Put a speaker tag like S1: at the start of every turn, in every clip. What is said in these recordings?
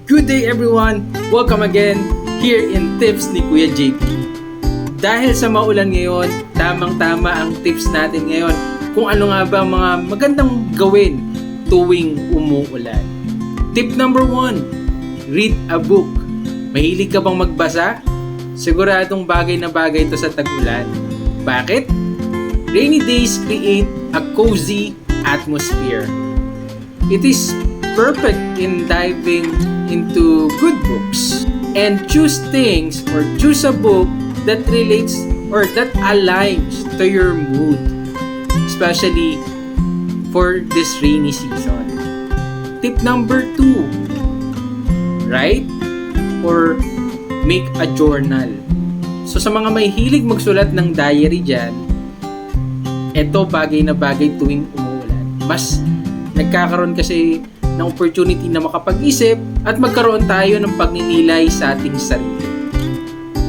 S1: Good day everyone! Welcome again here in Tips ni Kuya JP. Dahil sa maulan ngayon, tamang-tama ang tips natin ngayon kung ano nga ba ang mga magandang gawin tuwing umuulan. Tip number 1, read a book. Mahilig ka bang magbasa? Siguradong bagay na bagay ito sa tag-ulan. Bakit? Rainy days create a cozy atmosphere. It is perfect in diving into good books and choose a book that relates or that aligns to your mood, especially for this rainy season. Tip number 2, write or make a journal. So sa mga may hilig magsulat ng diary dyan, ito bagay na bagay tuwing umuulan. Mas nagkakaroon kasi ng opportunity na makapag-isip at magkaroon tayo ng pagninilay sa ating sarili.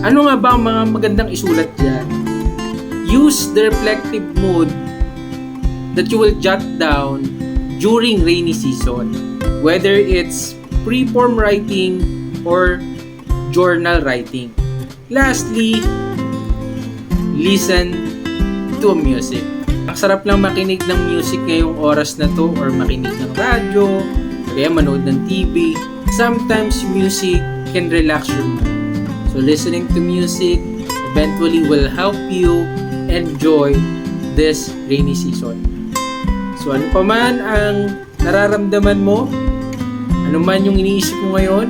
S1: Ano nga ba ang mga magandang isulat dyan? Use the reflective mode that you will jot down during rainy season. Whether it's free-form writing or journal writing. Lastly, listen to music. Ang sarap lang makinig ng music ngayong oras na to or makinig ng radyo, kaya manood ng TV. Sometimes music can relax your mood. So listening to music eventually will help you enjoy this rainy season. So ano pa man ang nararamdaman mo, ano man yung iniisip mo ngayon,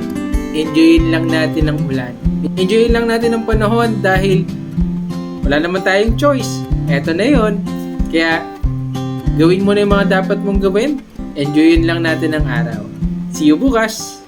S1: enjoyin lang natin ang ulan. Enjoyin lang natin ang panahon dahil wala naman tayong choice. Eto na yon. Kaya, gawin mo na yung mga dapat mong gawin. Enjoyin lang natin ang araw. See you bukas!